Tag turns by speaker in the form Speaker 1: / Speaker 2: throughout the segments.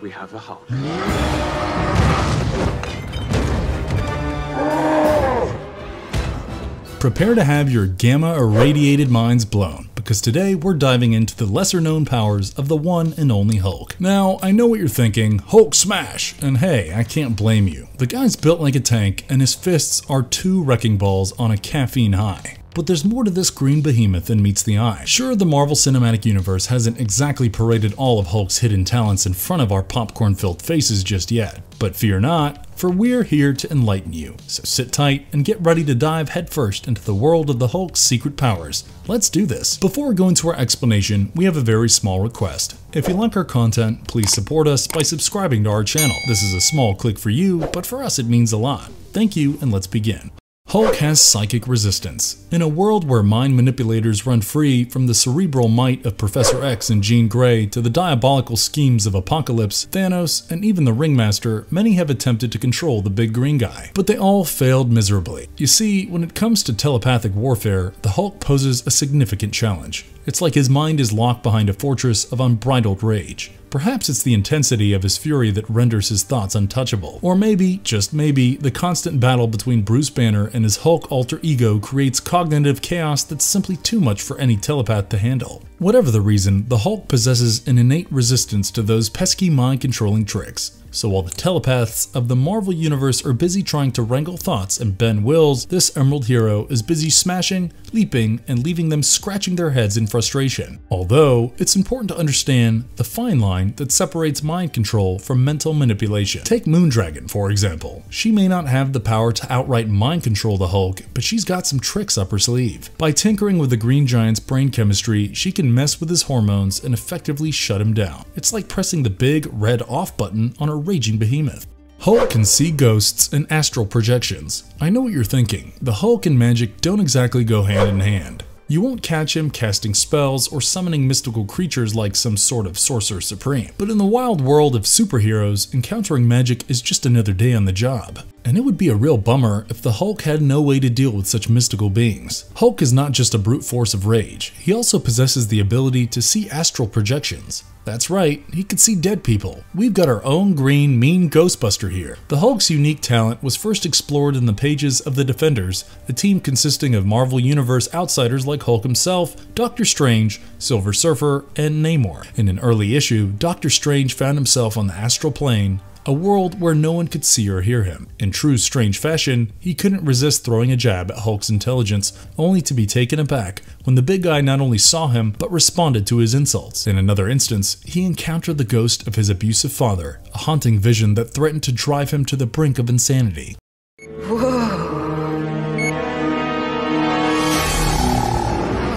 Speaker 1: We have the Hulk.
Speaker 2: Prepare to have your gamma-irradiated minds blown, because today we're diving into the lesser-known powers of the one and only Hulk. Now, I know what you're thinking, Hulk smash! And hey, I can't blame you. The guy's built like a tank, and his fists are two wrecking balls on a caffeine high. But there's more to this green behemoth than meets the eye. Sure, the Marvel Cinematic Universe hasn't exactly paraded all of Hulk's hidden talents in front of our popcorn-filled faces just yet. But fear not, for we're here to enlighten you. So sit tight and get ready to dive headfirst into the world of the Hulk's secret powers. Let's do this. Before we go into our explanation, we have a very small request. If you like our content, please support us by subscribing to our channel. This is a small click for you, but for us it means a lot. Thank you, and let's begin. Hulk has psychic resistance. In a world where mind manipulators run free, from the cerebral might of Professor X and Jean Grey to the diabolical schemes of Apocalypse, Thanos, and even the Ringmaster, many have attempted to control the big green guy. But they all failed miserably. You see, when it comes to telepathic warfare, the Hulk poses a significant challenge. It's like his mind is locked behind a fortress of unbridled rage. Perhaps it's the intensity of his fury that renders his thoughts untouchable. Or maybe, just maybe, the constant battle between Bruce Banner and his Hulk alter ego creates cognitive chaos that's simply too much for any telepath to handle. Whatever the reason, the Hulk possesses an innate resistance to those pesky mind-controlling tricks. So while the telepaths of the Marvel Universe are busy trying to wrangle thoughts and bend wills, this Emerald hero is busy smashing, leaping, and leaving them scratching their heads in frustration. Although, it's important to understand the fine line that separates mind control from mental manipulation. Take Moondragon, for example. She may not have the power to outright mind control the Hulk, but she's got some tricks up her sleeve. By tinkering with the Green Giant's brain chemistry, she can mess with his hormones and effectively shut him down. It's like pressing the big red off button on a raging behemoth. Hulk can see ghosts and astral projections. I know what you're thinking. The Hulk and magic don't exactly go hand in hand. You won't catch him casting spells or summoning mystical creatures like some sort of sorcerer supreme. But in the wild world of superheroes, encountering magic is just another day on the job. And it would be a real bummer if the Hulk had no way to deal with such mystical beings. Hulk is not just a brute force of rage, he also possesses the ability to see astral projections. That's right, he can see dead people. We've got our own green, mean Ghostbuster here. The Hulk's unique talent was first explored in the pages of the Defenders, a team consisting of Marvel Universe outsiders like Hulk himself, Doctor Strange, Silver Surfer, and Namor. In an early issue, Doctor Strange found himself on the astral plane, a world where no one could see or hear him. In true Strange fashion, he couldn't resist throwing a jab at Hulk's intelligence, only to be taken aback when the big guy not only saw him, but responded to his insults. In another instance, he encountered the ghost of his abusive father, a haunting vision that threatened to drive him to the brink of insanity.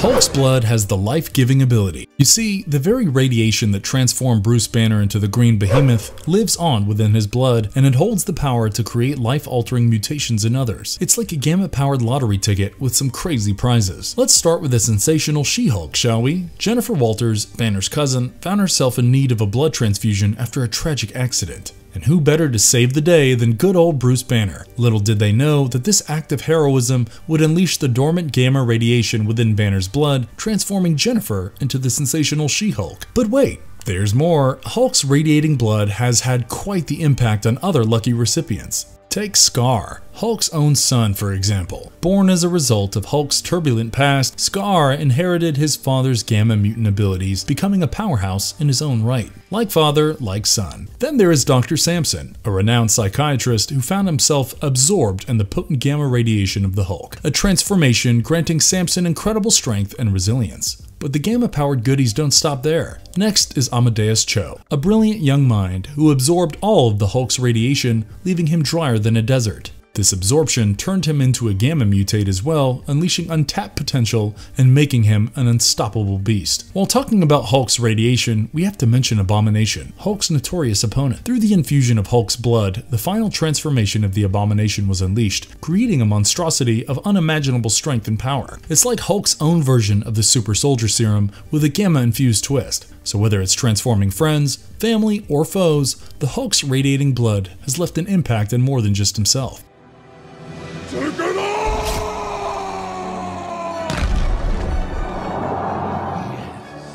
Speaker 2: Hulk's blood has the life-giving ability. You see, the very radiation that transformed Bruce Banner into the Green Behemoth lives on within his blood, and it holds the power to create life-altering mutations in others. It's like a gamma-powered lottery ticket with some crazy prizes. Let's start with the sensational She-Hulk, shall we? Jennifer Walters, Banner's cousin, found herself in need of a blood transfusion after a tragic accident. And who better to save the day than good old Bruce Banner? Little did they know that this act of heroism would unleash the dormant gamma radiation within Banner's blood, transforming Jennifer into the sensational She-Hulk. But wait, there's more. Hulk's radiating blood has had quite the impact on other lucky recipients. Take Scar, Hulk's own son, for example. Born as a result of Hulk's turbulent past, Scar inherited his father's gamma mutant abilities, becoming a powerhouse in his own right. Like father, like son. Then there is Dr. Samson, a renowned psychiatrist who found himself absorbed in the potent gamma radiation of the Hulk, a transformation granting Samson incredible strength and resilience. But the gamma-powered goodies don't stop there. Next is Amadeus Cho, a brilliant young mind who absorbed all of the Hulk's radiation, leaving him drier than a desert. This absorption turned him into a gamma mutate as well, unleashing untapped potential and making him an unstoppable beast. While talking about Hulk's radiation, we have to mention Abomination, Hulk's notorious opponent. Through the infusion of Hulk's blood, the final transformation of the Abomination was unleashed, creating a monstrosity of unimaginable strength and power. It's like Hulk's own version of the Super Soldier Serum with a gamma-infused twist. So whether it's transforming friends, family, or foes, the Hulk's radiating blood has left an impact on more than just himself.
Speaker 3: Take it off!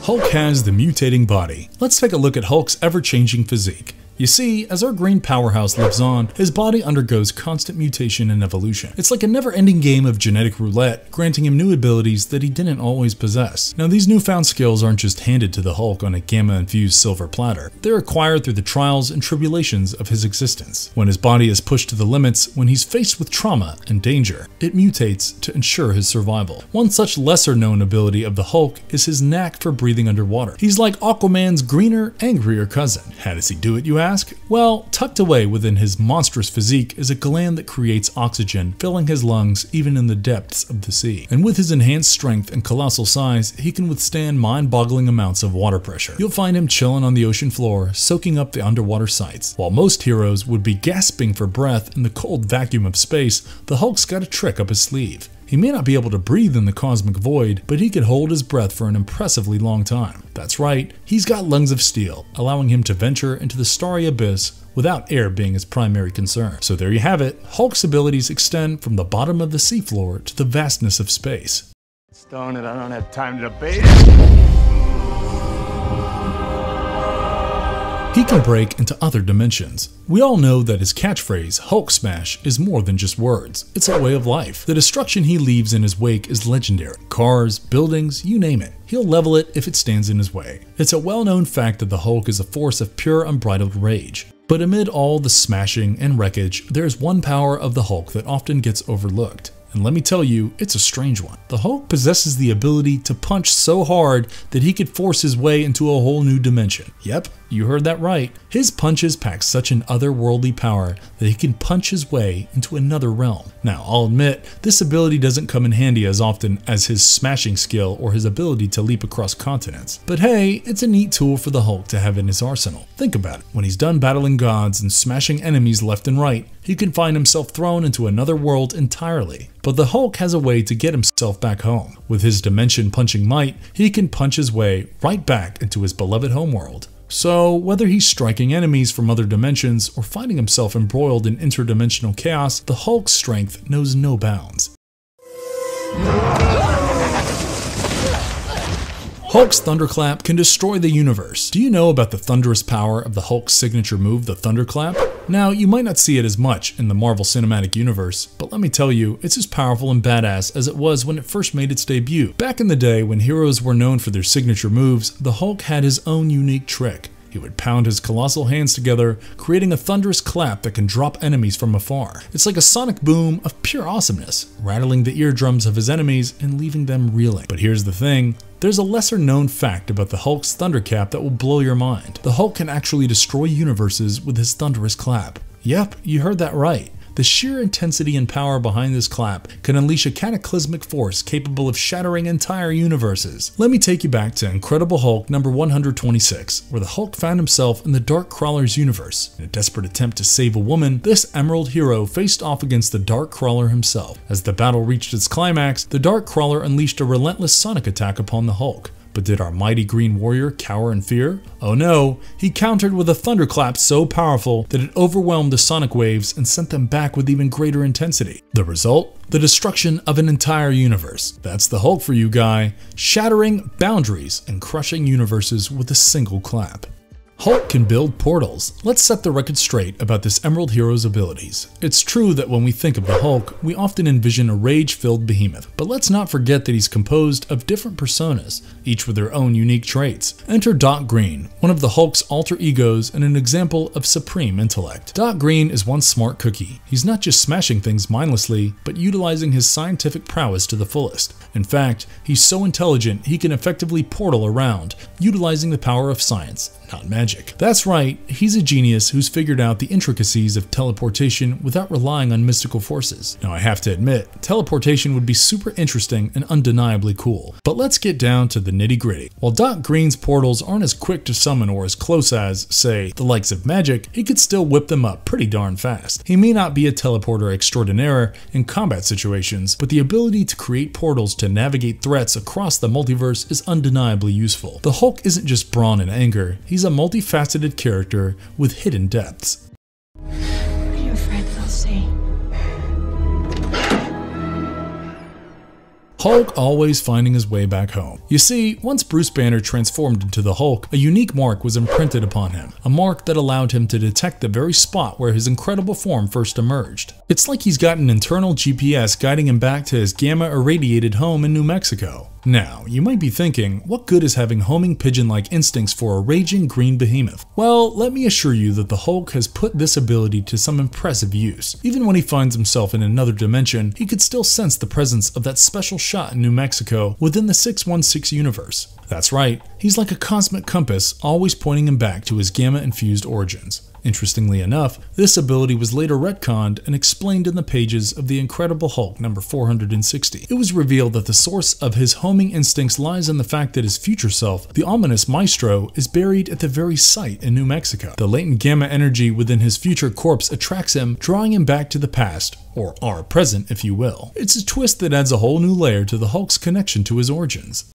Speaker 2: Hulk has the mutating body. Let's take a look at Hulk's ever-changing physique. You see, as our green powerhouse lives on, his body undergoes constant mutation and evolution. It's like a never-ending game of genetic roulette, granting him new abilities that he didn't always possess. Now, these newfound skills aren't just handed to the Hulk on a gamma-infused silver platter. They're acquired through the trials and tribulations of his existence. When his body is pushed to the limits, when he's faced with trauma and danger, it mutates to ensure his survival. One such lesser-known ability of the Hulk is his knack for breathing underwater. He's like Aquaman's greener, angrier cousin. How does he do it, you ask? Well, tucked away within his monstrous physique is a gland that creates oxygen, filling his lungs even in the depths of the sea. And with his enhanced strength and colossal size, he can withstand mind-boggling amounts of water pressure. You'll find him chilling on the ocean floor, soaking up the underwater sights. While most heroes would be gasping for breath in the cold vacuum of space, the Hulk's got a trick up his sleeve. He may not be able to breathe in the cosmic void, but he can hold his breath for an impressively long time. That's right, he's got lungs of steel, allowing him to venture into the starry abyss without air being his primary concern. So there you have it, Hulk's abilities extend from the bottom of the seafloor to the vastness of space.
Speaker 3: Darn it, I don't have time to debate it.
Speaker 2: He can break into other dimensions. We all know that his catchphrase, Hulk Smash, is more than just words. It's a way of life. The destruction he leaves in his wake is legendary. Cars, buildings, you name it. He'll level it if it stands in his way. It's a well-known fact that the Hulk is a force of pure unbridled rage. But amid all the smashing and wreckage, there's one power of the Hulk that often gets overlooked. And let me tell you, it's a strange one. The Hulk possesses the ability to punch so hard that he could force his way into a whole new dimension. Yep, you heard that right. His punches pack such an otherworldly power that he can punch his way into another realm. Now, I'll admit, this ability doesn't come in handy as often as his smashing skill or his ability to leap across continents. But hey, it's a neat tool for the Hulk to have in his arsenal. Think about it. When he's done battling gods and smashing enemies left and right, he can find himself thrown into another world entirely. But the Hulk has a way to get himself back home. With his dimension-punching might, he can punch his way right back into his beloved homeworld. So, whether he's striking enemies from other dimensions or finding himself embroiled in interdimensional chaos, the Hulk's strength knows no bounds. Hulk's Thunderclap can destroy the universe. Do you know about the thunderous power of the Hulk's signature move, the Thunderclap? Now, you might not see it as much in the Marvel Cinematic Universe, but let me tell you, it's as powerful and badass as it was when it first made its debut. Back in the day, when heroes were known for their signature moves, the Hulk had his own unique trick. He would pound his colossal hands together, creating a thunderous clap that can drop enemies from afar. It's like a sonic boom of pure awesomeness, rattling the eardrums of his enemies and leaving them reeling. But here's the thing. There's a lesser known fact about the Hulk's Thunderclap that will blow your mind. The Hulk can actually destroy universes with his thunderous clap. Yep, you heard that right. The sheer intensity and power behind this clap can unleash a cataclysmic force capable of shattering entire universes. Let me take you back to Incredible Hulk number 126, where the Hulk found himself in the Dark Crawler's universe. In a desperate attempt to save a woman, this Emerald hero faced off against the Dark Crawler himself. As the battle reached its climax, the Dark Crawler unleashed a relentless sonic attack upon the Hulk. But did our mighty Green Warrior cower in fear? Oh no, he countered with a thunderclap so powerful that it overwhelmed the sonic waves and sent them back with even greater intensity. The result? The destruction of an entire universe. That's the Hulk for you, guy, shattering boundaries and crushing universes with a single clap. Hulk can build portals. Let's set the record straight about this Emerald hero's abilities. It's true that when we think of the Hulk, we often envision a rage-filled behemoth, but let's not forget that he's composed of different personas, each with their own unique traits. Enter Doc Green, one of the Hulk's alter egos and an example of supreme intellect. Doc Green is one smart cookie. He's not just smashing things mindlessly, but utilizing his scientific prowess to the fullest. In fact, he's so intelligent he can effectively portal around, utilizing the power of science, not magic. That's right, he's a genius who's figured out the intricacies of teleportation without relying on mystical forces. Now I have to admit, teleportation would be super interesting and undeniably cool. But let's get down to the nitty-gritty. While Doc Green's portals aren't as quick to summon or as close as, say, the likes of magic, he could still whip them up pretty darn fast. He may not be a teleporter extraordinaire in combat situations, but the ability to create portals to navigate threats across the multiverse is undeniably useful. The Hulk isn't just brawn and anger, he's a multifaceted character with hidden depths.
Speaker 1: Are you afraid that I'll see?
Speaker 2: Hulk always finding his way back home. You see, once Bruce Banner transformed into the Hulk, a unique mark was imprinted upon him, a mark that allowed him to detect the very spot where his incredible form first emerged. It's like he's got an internal GPS guiding him back to his gamma-irradiated home in New Mexico. Now, you might be thinking, what good is having homing pigeon-like instincts for a raging green behemoth? Well, let me assure you that the Hulk has put this ability to some impressive use. Even when he finds himself in another dimension, he could still sense the presence of that special shot in New Mexico within the 616 universe. That's right, he's like a cosmic compass, always pointing him back to his gamma-infused origins. Interestingly enough, this ability was later retconned and explained in the pages of The Incredible Hulk number 460. It was revealed that the source of his homing instincts lies in the fact that his future self, the ominous Maestro, is buried at the very site in New Mexico. The latent gamma energy within his future corpse attracts him, drawing him back to the past, or our present if you will. It's a twist that adds a whole new layer to the Hulk's connection to his origins.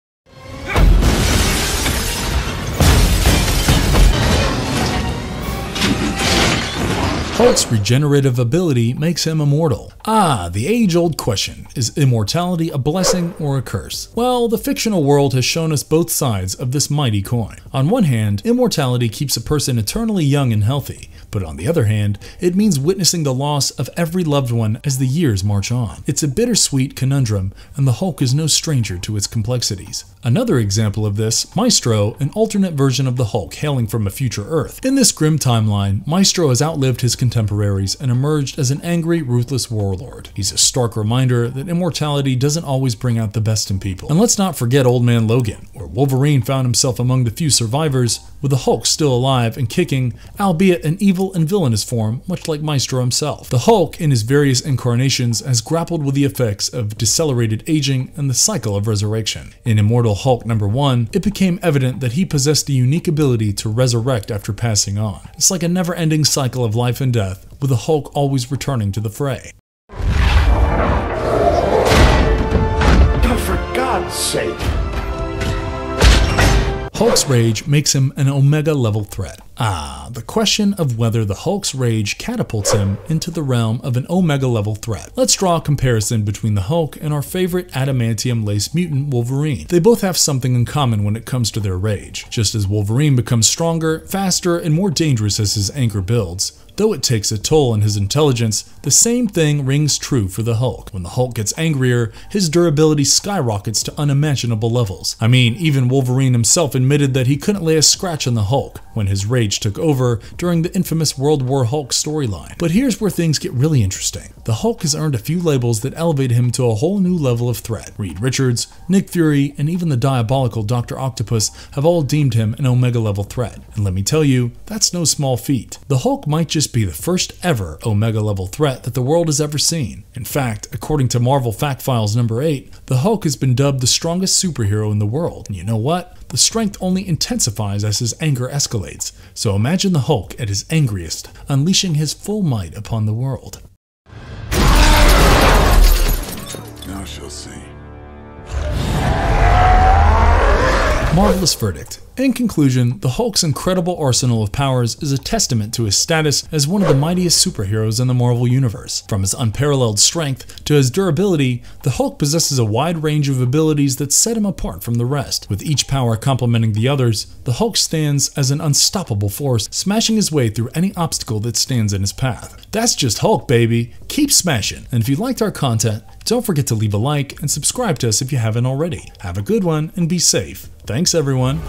Speaker 2: Hulk's regenerative ability makes him immortal. The age-old question, is immortality a blessing or a curse? Well, the fictional world has shown us both sides of this mighty coin. On one hand, immortality keeps a person eternally young and healthy, but on the other hand, it means witnessing the loss of every loved one as the years march on. It's a bittersweet conundrum, and the Hulk is no stranger to its complexities. Another example of this, Maestro, an alternate version of the Hulk hailing from a future Earth. In this grim timeline, Maestro has outlived his contemporaries and emerged as an angry, ruthless warlord. He's a stark reminder that immortality doesn't always bring out the best in people. And let's not forget Old Man Logan, where Wolverine found himself among the few survivors, with the Hulk still alive and kicking, albeit in evil and villainous form, much like Maestro himself. The Hulk, in his various incarnations, has grappled with the effects of decelerated aging and the cycle of resurrection. In Immortal Hulk number 1, it became evident that he possessed the unique ability to resurrect after passing on. It's like a never-ending cycle of life and death, with the Hulk always returning to the fray.
Speaker 3: Oh, for God's sake!
Speaker 2: Hulk's rage makes him an Omega level threat. The question of whether the Hulk's rage catapults him into the realm of an Omega level threat. Let's draw a comparison between the Hulk and our favorite adamantium lace mutant Wolverine. They both have something in common when it comes to their rage. Just as Wolverine becomes stronger, faster, and more dangerous as his anger builds, though it takes a toll on his intelligence, the same thing rings true for the Hulk. When the Hulk gets angrier, his durability skyrockets to unimaginable levels. I mean, even Wolverine himself admitted that he couldn't lay a scratch on the Hulk when his rage took over during the infamous World War Hulk storyline. But here's where things get really interesting. The Hulk has earned a few labels that elevate him to a whole new level of threat. Reed Richards, Nick Fury, and even the diabolical Dr. Octopus have all deemed him an Omega level threat. And let me tell you, that's no small feat. The Hulk might just be the first ever Omega level threat that the world has ever seen. In fact, according to Marvel Fact Files number 8, the Hulk has been dubbed the strongest superhero in the world. And you know what? The strength only intensifies as his anger escalates. So imagine the Hulk at his angriest, unleashing his full might upon the world.
Speaker 3: Now she'll see.
Speaker 2: Marvelous verdict. In conclusion, the Hulk's incredible arsenal of powers is a testament to his status as one of the mightiest superheroes in the Marvel Universe. From his unparalleled strength to his durability, the Hulk possesses a wide range of abilities that set him apart from the rest. With each power complementing the others, the Hulk stands as an unstoppable force, smashing his way through any obstacle that stands in his path. That's just Hulk, baby! Keep smashing! And if you liked our content, don't forget to leave a like and subscribe to us if you haven't already. Have a good one and be safe. Thanks, everyone.